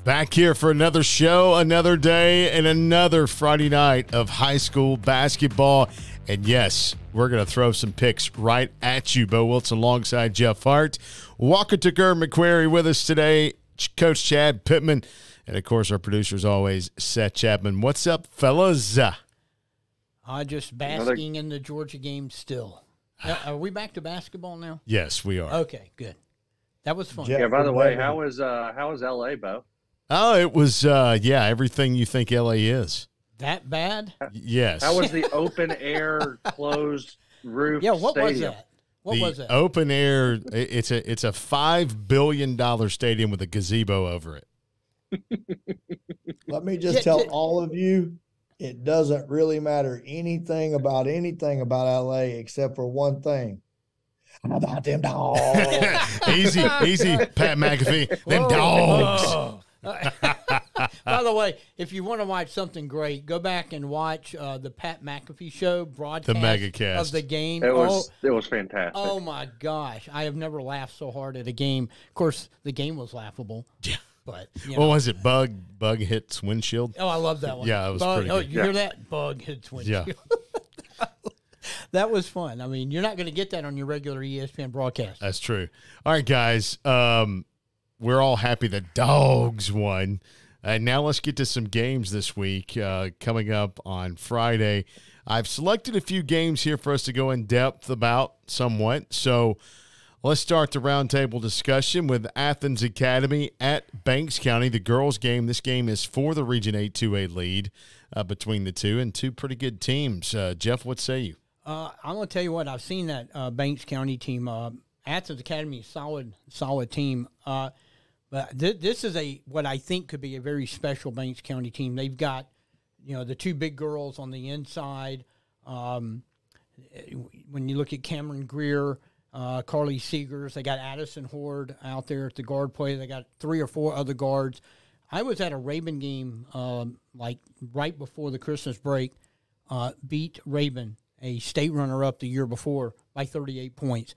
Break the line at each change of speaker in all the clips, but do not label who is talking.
Back here for another show, another day, and another Friday night of high school basketball. And yes, we're going to throw some picks right at you. Bo Wilson alongside Jeff Hart. Walker Tucker McQuarrie with us today. Coach Chad Pittman. And, of course, our producer is always Seth Chapman. What's up, fellas?
Just basking in the Georgia game still. Are we back to basketball now?
Yes, we are.
Okay, good. That was fun.
Yeah, by the way, how was L.A., Bo?
Oh, it was, everything you think L.A. is.
That bad?
Yes.
How was the open air, closed roof
what
stadium?
was that? What was that?
Open air, it's a $5 billion stadium with a gazebo over it.
Let me just tell all of you, it doesn't really matter anything about LA except for one thing. How about them dogs?
easy, Pat McAfee. Them dogs.
Whoa. By the way, if you want to watch something great, go back and watch the Pat McAfee show broadcast
the megacast
of the game.
It was fantastic.
Oh my gosh, I have never laughed so hard at a game. Of course, the game was laughable.
Yeah.
But
what was it? Bug hits windshield.
Oh, I love that one.
Yeah, it was
Bug,
pretty good.
Oh, you hear that? Bug hits windshield. Yeah. That was fun. I mean, you're not going to get that on your regular ESPN broadcast.
That's true. All right, guys. We're all happy the dogs won. And now let's get to some games this week coming up on Friday. I've selected a few games here for us to go in depth about somewhat. So let's start the roundtable discussion with Athens Academy at Banks County, the girls' game. This game is for the Region 8 2A lead between the two, and two pretty good teams. Jeff, what say you?
I'm going to tell you what. I've seen that Banks County team. Athens Academy is solid team. But this is what I think could be a very special Banks County team. They've got, the two big girls on the inside. When you look at Cameron Greer, Carly Seegers, they got Addison Horde out there at the guard play. They got 3 or 4 other guards. I was at a Raven game like right before the Christmas break, beat Raven, a state runner-up the year before, by 38 points.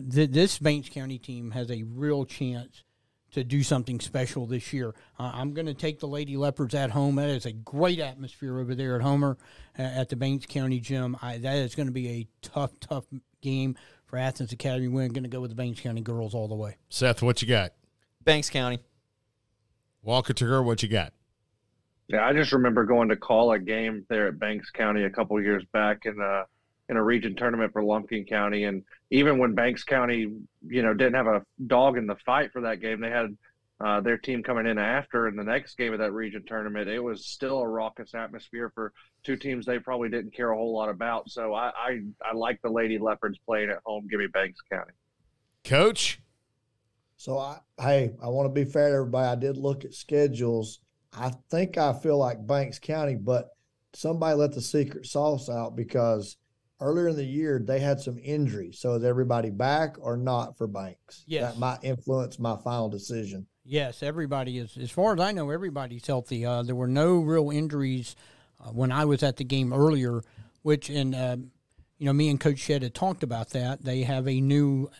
This Banks County team has a real chance to do something special this year. I'm going to take the Lady Leopards at home. That is a great atmosphere over there at Homer at the Banks County gym. That is going to be a tough game for Athens Academy. We're going to go with the Banks County girls all the way.
Seth, what you got?
Banks County.
Walker Tucker, what you got?
Yeah, I just remember going to call a game there at Banks County a couple years back in a region tournament for Lumpkin County. And even when Banks County, didn't have a dog in the fight for that game, they had their team coming in after in the next game of that region tournament. It was still a raucous atmosphere for two teams they probably didn't care a whole lot about. So I like the Lady Leopards playing at home. Give me Banks County.
Coach?
So, I want to be fair to everybody. I did look at schedules. I think I feel like Banks County, but somebody let the secret sauce out because earlier in the year, they had some injuries. So is everybody back or not for Banks?
Yes.
That might influence my final decision.
Yes, everybody is. As far as I know, everybody's healthy. There were no real injuries when I was at the game earlier, which, me and Coach Shedd had talked about that. They have a new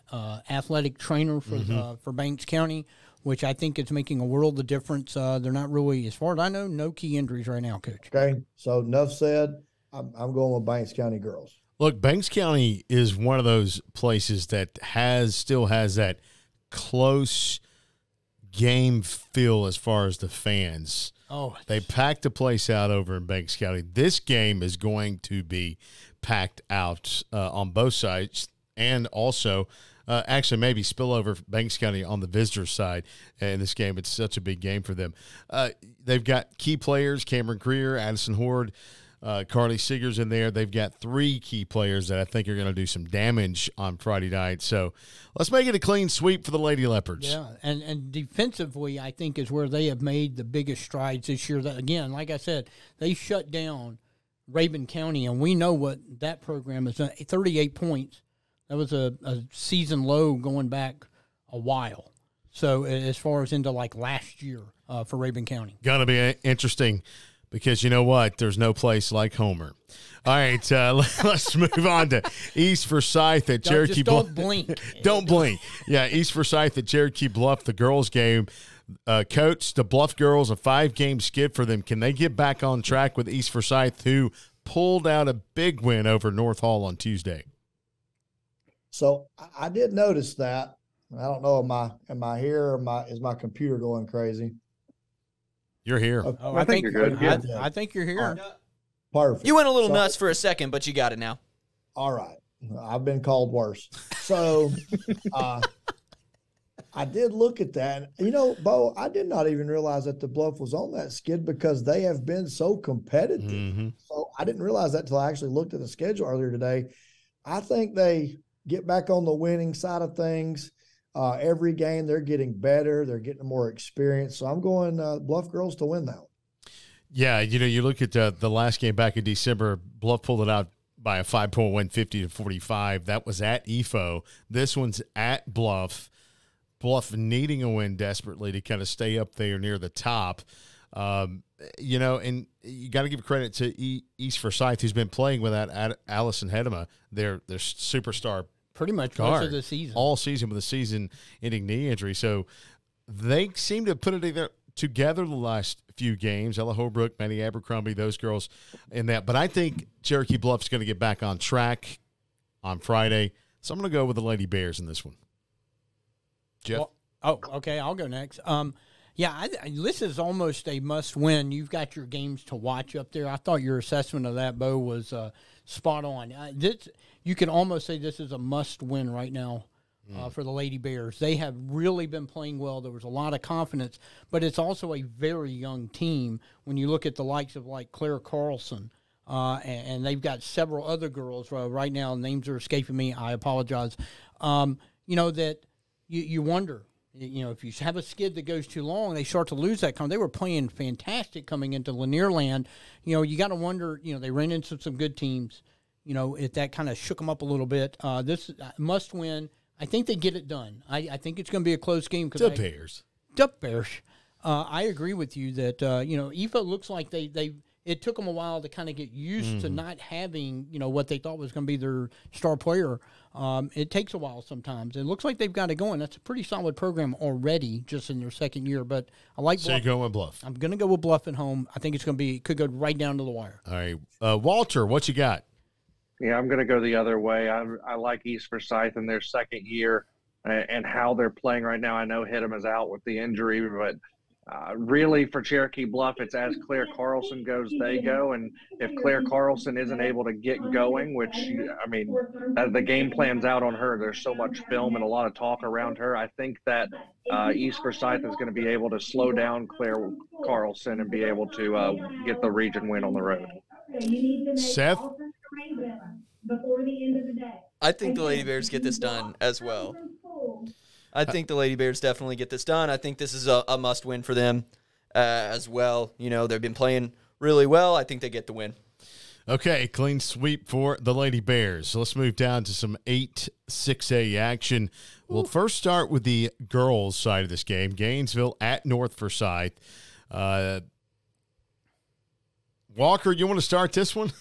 athletic trainer for Banks County, which I think is making a world of difference. They're not really, as far as I know, no key injuries right now, Coach.
Okay, so enough said. I'm going with Banks County girls.
Look, Banks County is one of those places that still has that close game feel as far as the fans.
Oh,
they packed the place out over in Banks County. This game is going to be packed out on both sides, and also actually maybe spill over Banks County on the visitor side in this game. It's such a big game for them. They've got key players, Cameron Greer, Addison Horde, Carly Seegers in there. They've got 3 key players that I think are going to do some damage on Friday night. So let's make it a clean sweep for the Lady Leopards.
Yeah, and defensively, I think is where they have made the biggest strides this year. That, again, like I said, they shut down Raven County, and we know what that program has done. 38 points. That was a season low going back a while. So as far as into like last year for Raven County.
Going to be interesting. Because you know what? There's no place like Homer. All right, let's move on to East Forsyth at Cherokee Bluff.
Don't blink.
Don't blink. Yeah, East Forsyth at Cherokee Bluff, the girls' game. Coach, the Bluff girls, a 5-game skid for them. Can they get back on track with East Forsyth, who pulled out a big win over North Hall on Tuesday?
So I did notice that. I don't know, am I here or is my computer going crazy?
You're here.
Okay.
Oh,
I think you're good.
I think you're here.
Perfect.
You went a little nuts for a second, but you got it now.
All right. I've been called worse. So I did look at that. You know, Bo, I did not even realize that the Bluff was on that skid because they have been so competitive.
Mm-hmm.
So I didn't realize that until I actually looked at the schedule earlier today. I think they get back on the winning side of things. Every game they're getting better. They're getting more experience. So I'm going Bluff girls to win that one.
Yeah, you know, you look at the last game back in December, Bluff pulled it out by a 5-point win, 50-45. That was at EFO. This one's at Bluff. Bluff needing a win desperately to kind of stay up there near the top. You know, and you got to give credit to East Forsyth, who's been playing without Allison Hedema, their superstar
Pretty much
guard,
most of the season.
all season with a season-ending knee injury. So they seem to have put it together the last few games. Ella Holbrook, Manny Abercrombie, those girls in that. But I think Cherokee Bluff's going to get back on track on Friday. So I'm going to go with the Lady Bears in this one. Jeff?
Well, okay, I'll go next. Yeah, this is almost a must-win. You've got your games to watch up there. I thought your assessment of that, Bo, was spot on. You can almost say this is a must-win right now for the Lady Bears. They have really been playing well. There was a lot of confidence, but it's also a very young team when you look at the likes of like Claire Carlson, and they've got several other girls right now. Names are escaping me. I apologize. You know, that you wonder, you know, if you have a skid that goes too long, they start to lose that. They were playing fantastic coming into Lanier Land. You know, you got to wonder, you know, they ran into some good teams. You know, if that kind of shook them up a little bit. This must win. I think they get it done. I think it's going to be a close game.
The Bears.
The Bears. I agree with you that, you know, EFA looks like it took them a while to kind of get used to not having, you know, what they thought was going to be their star player. It takes a while sometimes. It looks like they've got it going. That's a pretty solid program already just in their second year. But I like
So
Bluff.
you're going with Bluff.
I'm going to go with Bluff at home. I think it's going to be – could go right down to the wire.
All right. Walter, what you got?
Yeah, I'm going to go the other way. I like East Forsyth in their second year and how they're playing right now. I know Hidem is out with the injury, but really for Cherokee Bluff, it's as Claire Carlson goes, they go. And if Claire Carlson isn't able to get going, which, I mean, as the game plans out on her, there's so much film and a lot of talk around her. I think that East Forsyth is going to be able to slow down Claire Carlson and be able to get the region win on the road.
Seth?
I think the Lady Bears get this done as well. I think the Lady Bears definitely get this done. I think this is a must-win for them as well. You know, they've been playing really well. I think they get the win.
Okay, clean sweep for the Lady Bears. So let's move down to some 8-6A action. We'll first start with the girls' side of this game. Gainesville at North Forsyth. Walker, you want to start this one?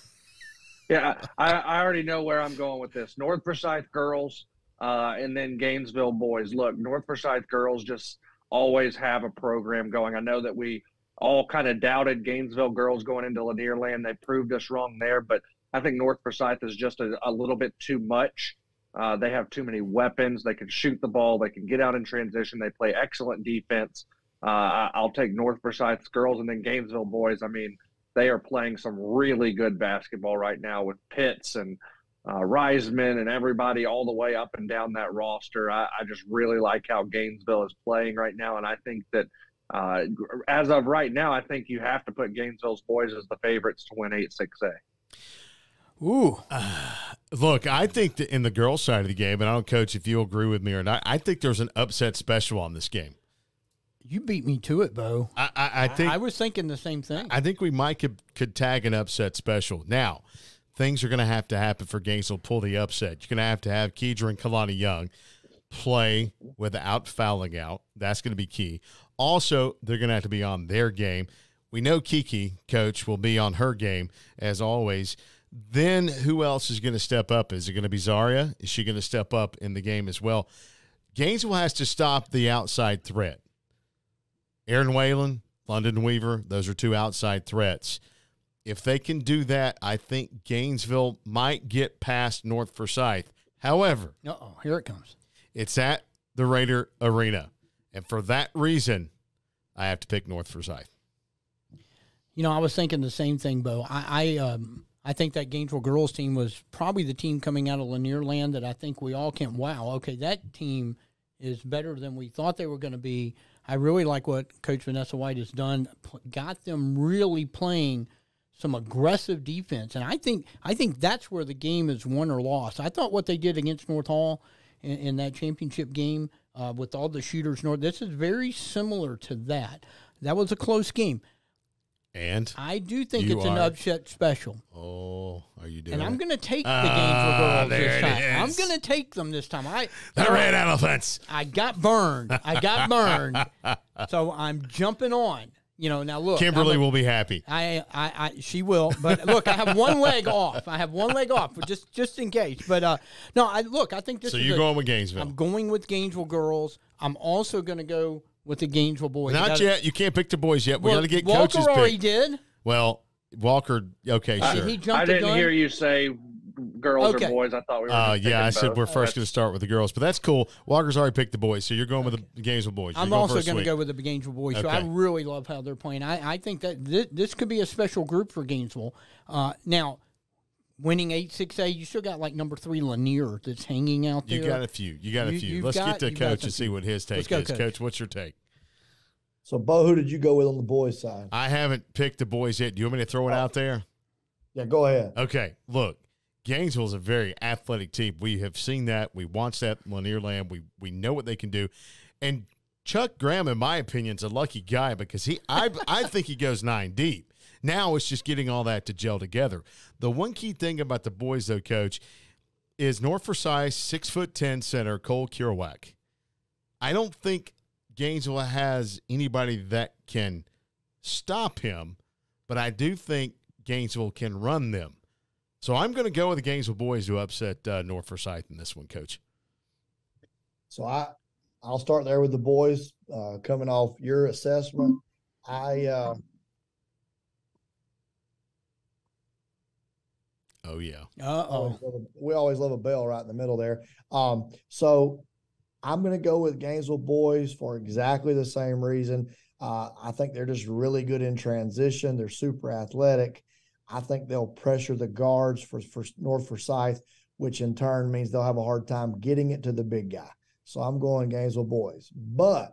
Yeah, I already know where I'm going with this. North Forsyth girls and then Gainesville boys. Look, North Forsyth girls just always have a program going. I know that we all kind of doubted Gainesville girls going into Lanier Land. They proved us wrong there, but I think North Forsyth is just a little bit too much. They have too many weapons. They can shoot the ball. They can get out in transition. They play excellent defense. I'll take North Forsyth's girls and then Gainesville boys. I mean, they are playing some really good basketball right now with Pitts and Reisman and everybody all the way up and down that roster. I just really like how Gainesville is playing right now, and I think that as of right now, I think you have to put Gainesville's boys as the favorites to win 8-6A.
Ooh.
Look, I think that in the girls' side of the game, and I don't, Coach, if you agree with me or not, I think there's an upset special on this game.
You beat me to it, Bo.
I think
I was thinking the same thing.
I think we might could tag an upset special. Now, things are going to happen for Gainesville to pull the upset. You're going to have Keidra and Kalani Young play without fouling out. That's going to be key. Also, they're going to have to be on their game. We know Kiki, Coach, will be on her game, as always. Then who else is going to step up? Is it going to be Zaria? Is she going to step up in the game as well? Gainesville has to stop the outside threat. Aaron Whalen, London Weaver, those are two outside threats. If they can do that, I think Gainesville might get past North Forsyth. However,
here it comes.
It's at the Raider Arena. And for that reason, I have to pick North Forsyth.
I was thinking the same thing, Bo. I think that Gainesville girls team was probably the team coming out of Lanier Land that I think we all can, wow, okay, that team is better than we thought they were going to be. I really like what Coach Vanessa White has done, got them really playing some aggressive defense. And I think that's where the game is won or lost. I thought what they did against North Hall in that championship game with all the shooters, this is very similar to that. That was a close game.
And
I do think it's an upset special.
Oh, are you doing
And I'm
it?
going to take the Gainesville girls
there
this
it
time.
is.
I'm going to take them this time.
The red elephants.
I got burned. So I'm jumping on. Now look.
Kimberly will be happy.
She will. But look, I have one leg off. Just in case. But I think this
So
is
you're going with Gainesville.
I'm going with Gainesville girls. I'm also going to go with the Gainesville boys.
Not yet. You can't pick the boys yet. We got to get coaches
Walker already
picked.
did.
Well, Walker, okay, sure.
Did he jump
I
the
didn't
gun?
hear you say girls
Okay.
or boys. I thought we were just
Yeah, I
picking
said
both.
we're first going to start with the girls, but that's cool. Walker's already picked the boys, so you're going with the Gainesville boys.
I'm also going to go with the Gainesville boys. So I
Okay.
really love how they're playing. I think that this could be a special group for Gainesville. Now, winning 8-6A, you still got like number 3 Lanier that's hanging out there.
You got a few. Let's get to Coach and see what his take
go,
is.
Coach.
Coach, what's your take?
So, Bo, who did you go with on the boys' side?
I haven't picked the boys yet. Do you want me to throw it out there?
Yeah, go ahead.
Okay, look, Gainesville is a very athletic team. We have seen that. We watched that in Lanier Land. We know what they can do. And Chuck Graham, in my opinion, is a lucky guy because I think he goes 9 deep. Now it's just getting all that to gel together. The one key thing about the boys, though, Coach, is North Forsyth 6'10" center Cole Kerouac. I don't think Gainesville has anybody that can stop him, but I do think Gainesville can run them. So I'm going to go with the Gainesville boys to upset North Forsyth in this one, Coach.
So I'll start there with the boys. Coming off your assessment,
Oh, yeah.
we always love a bell right in the middle there. So I'm going to go with Gainesville boys for exactly the same reason. I think they're just really good in transition. They're super athletic. I think they'll pressure the guards for North Forsyth, which in turn means they'll have a hard time getting it to the big guy. So I'm going Gainesville boys, but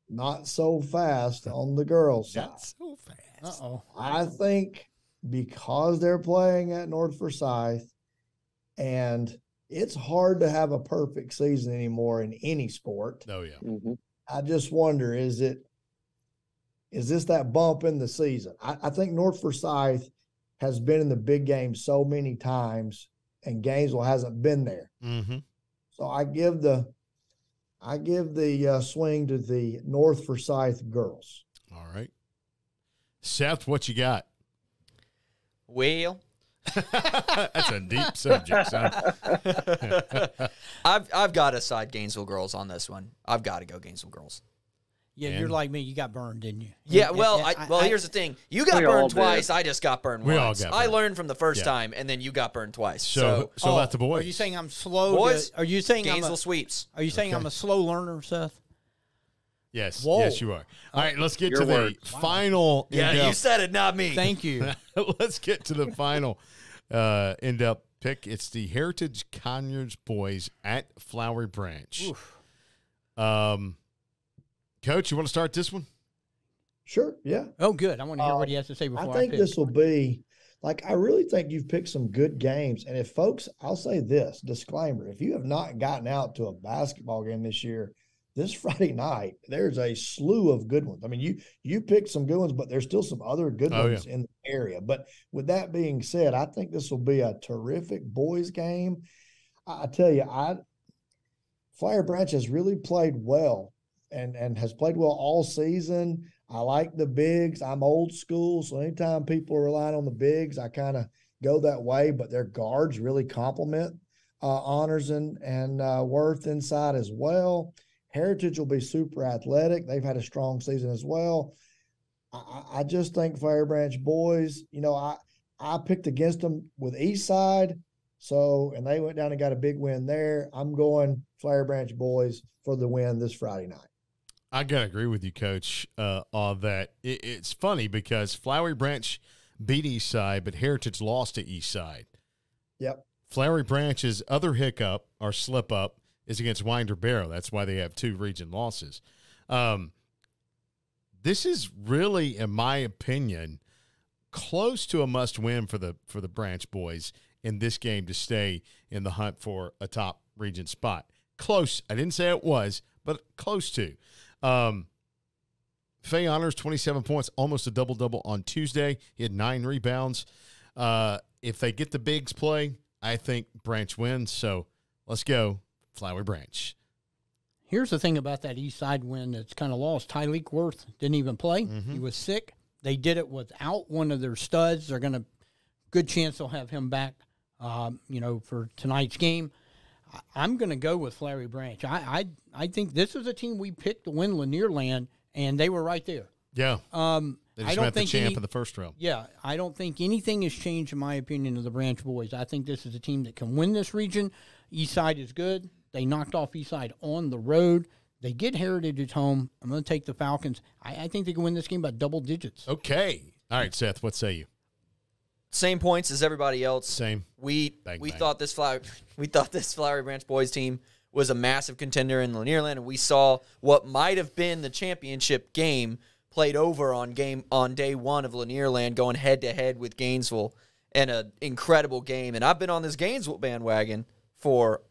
not so fast on the girls' side.
That's so fast.
I think because they're playing at North Forsyth, and it's hard to have a perfect season anymore in any sport.
Oh, yeah.
Mm-hmm.
I just wonder, is this that bump in the season? I think North Forsyth has been in the big game so many times, and Gainesville hasn't been there.
Mm-hmm.
So I give the swing to the North Forsyth girls.
All right. Seth, what you got?
Well,
That's a deep subject, son.
I've got to side Gainesville girls on this one. I've got to go Gainesville girls.
Yeah,
And-
you're like me. You got burned, didn't you?
Yeah, well, here's the thing. You got
We all
burned
did.
twice. I just got burned
We all
once.
got
I
burned.
learned from the first
Yeah.
time, and then you got burned twice.
So about the boys.
Are you saying I'm slow?
Boys,
Are you saying
Gainesville sweeps.
Are you saying I'm a slow learner, Seth?
Yes.
Whoa.
Yes, you are. All right, let's get
Your
to the
words.
final.
Yeah,
in-depth-
you said it, not me.
Thank you.
Let's get to the final in-depth pick. It's the Heritage Conyers boys at Flowery Branch. Coach, you want to start this one?
Sure, yeah.
Oh, good. I want to hear what he has to say before
I
I
think
pick.
this will be like, I really think you've picked some good games. And if folks, I'll say this disclaimer, if you have not gotten out to a basketball game this year, this Friday night, there's a slew of good ones. I mean, you picked some good ones, but there's still some other good ones in the area. But with that being said, I think this will be a terrific boys game. I tell you, Flowery Branch has really played well and has played well all season. I like the bigs. I'm old school, so anytime people are relying on the bigs, I kind of go that way. But their guards really complement Honors and Worth inside as well. Heritage will be super athletic. They've had a strong season as well. I just think Flowery Branch boys, I picked against them with Eastside. So, and they went down and got a big win there. I'm going Flowery Branch boys for the win this Friday night.
I got to agree with you, Coach, on that. It's funny because Flowery Branch beat Eastside, but Heritage lost to Eastside.
Yep.
Flowery Branch's other hiccup or slip up is against Winder Barrow. That's why they have 2 region losses. This is really, in my opinion, close to a must-win for the Branch boys in this game to stay in the hunt for a top region spot. Close. I didn't say it was, but close to. Faye Honors, 27 points, almost a double-double on Tuesday. He had 9 rebounds. If they get the bigs play, I think Branch wins. So let's go, Flowery Branch.
Here's the thing about that East Side win that's kind of lost. Tyleek Worth didn't even play.
Mm-hmm.
He was sick. They did it without one of their studs. They're going to good chance they'll have him back, for tonight's game. I'm going to go with Flowery Branch. I think this is a team we picked to win Lanier Land, and they were right there.
Yeah. They just met the champ in the first round.
Yeah, I don't think anything has changed, in my opinion, of the Branch boys. I think this is a team that can win this region. Eastside is good. They knocked off Eastside on the road. They get Heritage at home. I'm going to take the Falcons. I think they can win this game by double digits.
Okay. All right, Seth, what say you?
Same points as everybody else.
Same.
We
Bang.
thought this Flowery Branch boys team was a massive contender in Lanierland, and we saw what might have been the championship game played over on day 1 of Lanierland, going head to head with Gainesville, and an incredible game. And I've been on this Gainesville bandwagon for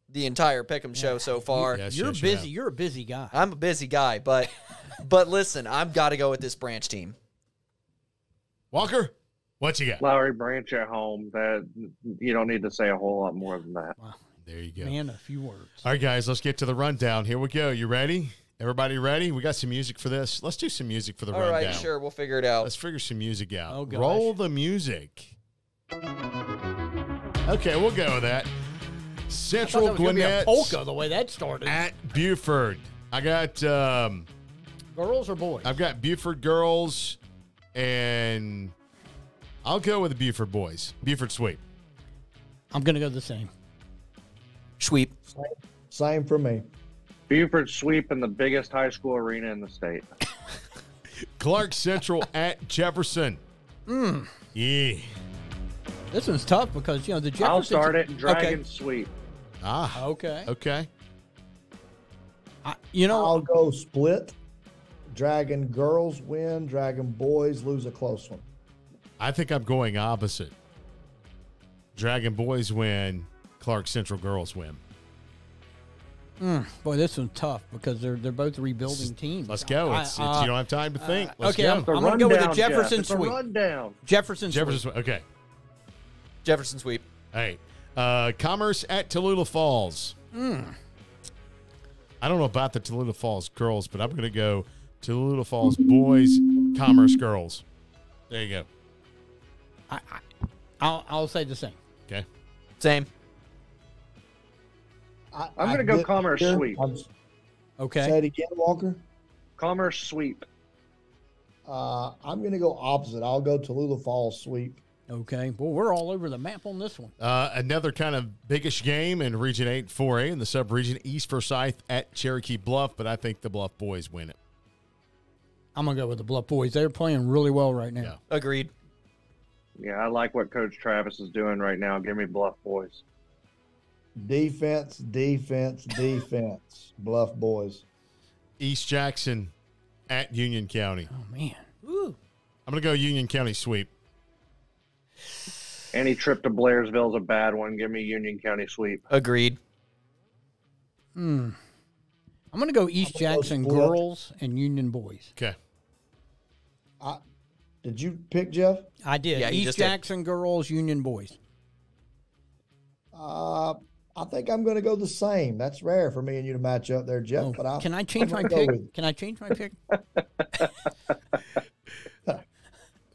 the entire Pickem show so far.
You're busy. You're a busy guy.
I'm a busy guy, but listen, I've got to go with this Branch team.
Walker, what you got?
Flowery Branch at home. That you don't need to say a whole lot more than that.
Wow.
There you go.
Man, a few words.
All right, guys, let's get to the rundown. Here we go. You ready? Everybody ready? We got some music for this. Let's do some music for the rundown.
All right, sure. We'll figure it out.
Let's figure some music out.
Oh, gosh.
Roll the music. Okay, we'll go with that. Central Gwinnett
polka the way that started.
at Buford. I got
Girls or boys?
I've got Buford girls, and I'll go with the Buford boys. Buford sweep.
I'm going to go the same.
Sweep.
Same for me.
Buford sweep in the biggest high school arena in the state.
Clark Central at Jefferson. Yeah.
This one's tough because, the Jefferson.
I'll start it. Dragon
Okay.
sweep.
Okay.
Okay.
I'll go split. Dragon girls win. Dragon boys lose a close one.
I think I'm going opposite. Dragon boys win. Clark Central girls win.
Boy, this one's tough because they're both rebuilding teams.
Let's go. You don't have time to think. Let's
okay,
go.
I'm going to go with the
Rundown,
Jefferson
Jeff. It's a
sweep.
rundown.
Jefferson sweep.
Okay.
Jefferson sweep.
All right. Commerce at Tallulah Falls. I don't know about the Tallulah Falls girls, but I'm going to go Tallulah Falls boys, Commerce girls. There you go.
I'll say the same.
Okay.
Same.
I'm going to go Commerce sweep.
Okay.
Say it again, Walker.
Commerce sweep.
I'm going to go opposite. I'll go Tallulah Falls sweep.
Okay. Well, we're all over the map on this one.
Another kind of biggish game in Region 8 4A in the sub-region, East Forsyth at Cherokee Bluff, but I think the Bluff boys win it.
I'm going to go with the Bluff boys. They're playing really well right now.
Yeah.
Agreed.
Yeah, I like what Coach Travis is doing right now. Give me Bluff boys.
Defense. Bluff boys.
East Jackson at Union County.
Oh, man.
Woo.
I'm going to go Union County sweep.
Any trip to Blairsville is a bad one. Give me Union County sweep.
Agreed.
I'm going to go East Jackson
split.
girls and Union boys.
Okay.
Did you pick Jeff?
I did.
Yeah, he
East
just did.
Jackson girls, Union boys.
I think I'm going to go the same. That's rare for me and you to match up there, Jeff. But
Can I change my
I'm gonna
pick?
go with-
Can I change my pick?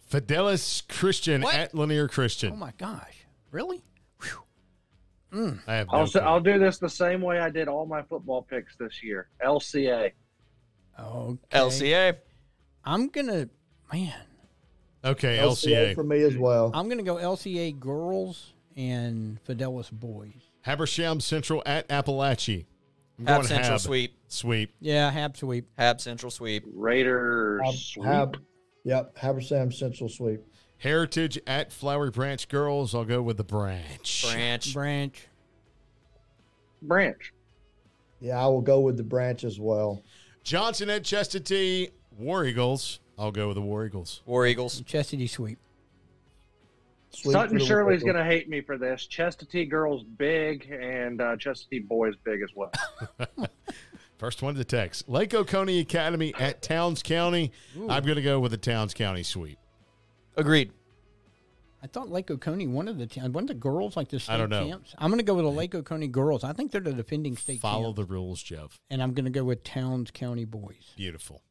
Fidelis Christian
What?
at Lanier Christian.
Oh, my gosh. Really? Whew.
I have no clue.
I'll do this the same way I did all my football picks this year. LCA.
Okay.
LCA.
I'm gonna, man.
Okay,
LCA
LCA.
for me as well.
I'm gonna go LCA girls and Fidelis boys.
Habersham Central at Appalachia. I'm
Hab
going
Central
Hab.
sweep.
Sweep.
Yeah, Hab sweep.
Hab Central sweep.
Raiders. sweep.
Yep, Habersham Central sweep.
Heritage at Flowery Branch girls. I'll go with the Branch.
Branch.
Branch.
Yeah, I will go with the Branch as well.
Johnson at Chestatee. War Eagles. I'll go with the War Eagles.
War Eagles.
Chastity sweep.
Sweep
Sutton
for the
Shirley's
Eagles.
going to hate me for this. Chestatee girls big and Chestatee boys big as well.
First one to text. Lake Oconee Academy at Towns County. I'm going to go with the Towns County sweep.
Agreed.
I thought Lake Oconee, one of the girls like the state
I don't know.
champs. I'm going to go with the Lake Oconee girls. I think they're the defending state
Follow
champs.
the rules, Jeff.
And I'm going to go with Towns County boys.
Beautiful.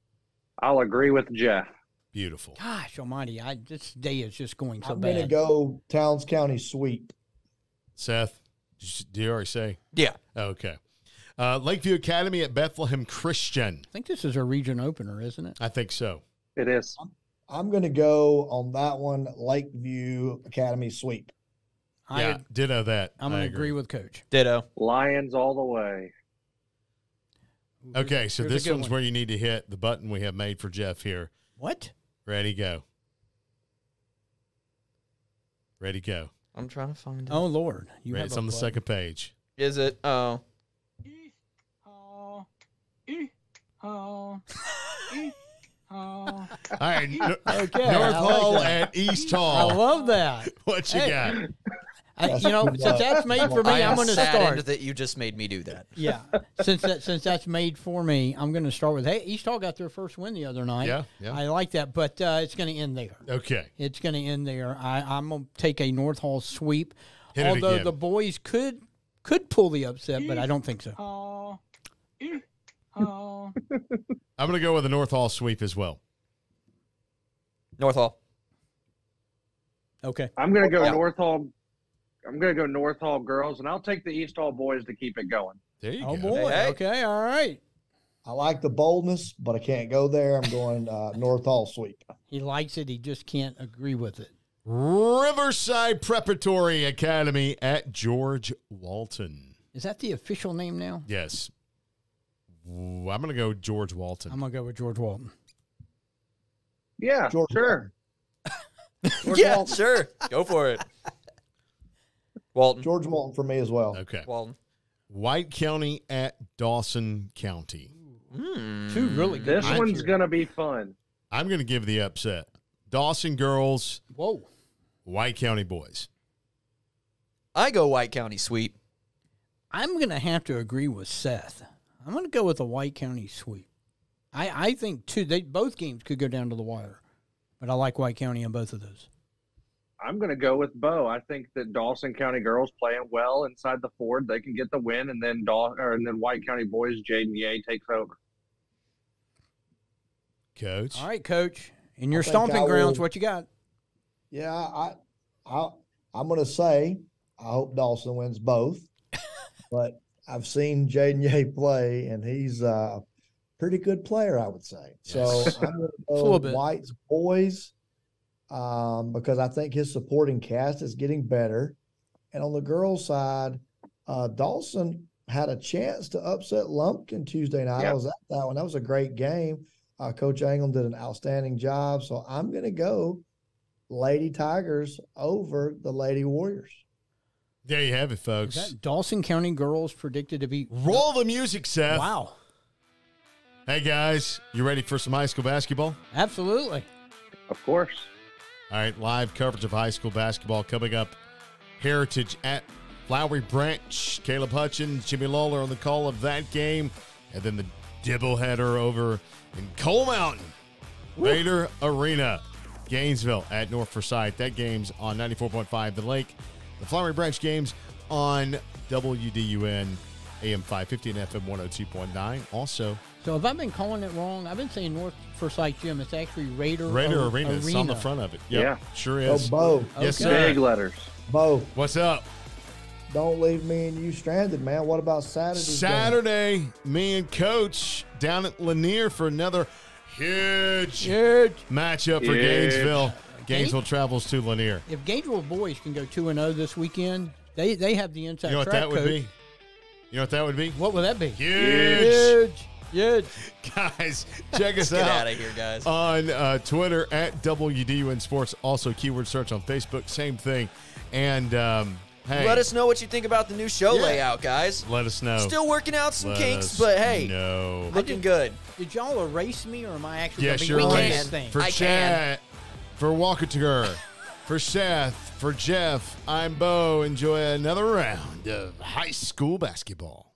I'll agree with Jeff.
Beautiful.
Gosh almighty, this day is just going so
I'm going to
bad.
go Towns County sweep.
Seth, did you already say?
Yeah.
Okay. Lakeview Academy at Bethlehem Christian.
I think this is a region opener, isn't it?
I think so.
It is.
I'm going to go on that one, Lakeview Academy sweep.
Yeah, ditto that.
I'm
I
going to agree with Coach.
Ditto.
Lions all the way.
Okay, so
Here's a
this
good
one's
one.
where you need to hit the button we have made for Jeff here.
What?
Ready, go. Ready, go.
I'm trying to find it.
Oh, Lord. You
Right,
have
it's
a
on the
button.
second page.
Is it? Oh.
All right,
Okay.
North
I like
Hall
that.
at East
I
Hall.
love that.
What you
Hey.
got?
Since that's made for me,
I
I'm
am
going to
saddened
start.
that you just made me do that.
Yeah. Since that's made for me, I'm going to start with, hey, East Hall got their first win the other night.
Yeah.
I like that, but it's going to end there.
Okay.
It's going to end there. I'm going to take a North Hall sweep,
Hit it
although
again.
the boys could pull the upset, but I don't think so.
I'm going to go with the North Hall sweep as well.
North Hall.
Okay.
I'm going to go
Yeah.
North Hall. I'm going to go North Hall girls, and I'll take the East Hall boys to keep it going.
There you
Oh,
go.
boy.
Hey.
Okay. All right.
I like the boldness, but I can't go there. I'm going North Hall sweep.
He likes it. He just can't agree with it.
Riverside Preparatory Academy at George Walton.
Is that the official name now?
Yes. Ooh, I'm going to go George Walton.
I'm going to go with George Walton.
Yeah,
George
sure.
Yeah, sure. Go for it. Walton.
George Walton for me as well.
Okay.
Walton.
White County at Dawson County.
Two really good
This
games
one's
here.
going to be fun.
I'm going to give the upset. Dawson girls,
Whoa.
White County boys.
I go White County sweep.
I'm going to have to agree with Seth. I'm going to go with the White County sweep. I think, both games could go down to the wire, but I like White County on both of those.
I'm going to go with Bo. I think that Dawson County girls playing well inside the Ford, they can get the win, and then White County boys, Jaden Ye takes over.
Coach.
All right, Coach. In your
I think
stomping
I
grounds,
will-
what you got?
Yeah, I'm going to say I hope Dawson wins both, but I've seen Jaden Ye play, and he's a pretty good player, I would say. So I'm going to
a
go
little bit.
White's boys because I think his supporting cast is getting better. And on the girls' side, Dawson had a chance to upset Lumpkin Tuesday night.
Yeah.
I was at that one. That was a great game. Coach Anglin did an outstanding job. So I'm going to go Lady Tigers over the Lady Warriors.
There you have it,
Is
folks.
that Dawson County girls predicted to be?
Roll the music, Seth.
Wow.
Hey, guys, you ready for some high school basketball?
Absolutely.
Of course.
All right, live coverage of high school basketball coming up. Heritage at Flowery Branch. Caleb Hutchins, Jimmy Lawler on the call of that game. And then the doubleheader over in Coal Mountain. Raider Arena. Gainesville at North Forsyth. That game's on 94.5 The Lake. The Flowery Branch games on WDUN AM 550 and FM 102.9. Also,
So if I've been calling it wrong, I've been saying North Forsyth Gym. It's actually Raider
Arena. It's on the front of it. Yep,
Yeah.
sure
So
is.
Bo,
Yes,
Okay.
sir.
Big letters.
Bo,
What's up?
don't leave me and you stranded, man. What about Saturday?
Saturday, me and Coach down at Lanier for another huge matchup for Gainesville. Gainesville travels to Lanier.
If Gainesville boys can go 2-0 this weekend, they have the inside
You know what
track
that would
coach.
be? You know what that would be?
What would that be?
Huge. Guys, check us
Get
out
out of here, guys.
on Twitter at WDUN Sports. Also, keyword search on Facebook. Same thing. And hey,
Let us know what you think about the new show
Yeah.
layout, guys.
let us know.
Still working out some
Let
kinks,
us
but hey,
know.
looking good.
Did y'all erase me, or am I actually
Yes,
going
you're
to be
we
on
right.
can.
this thing?
For
I
Chad, for Walker, for Seth, for Jeff, I'm Bo. Enjoy another round of high school basketball.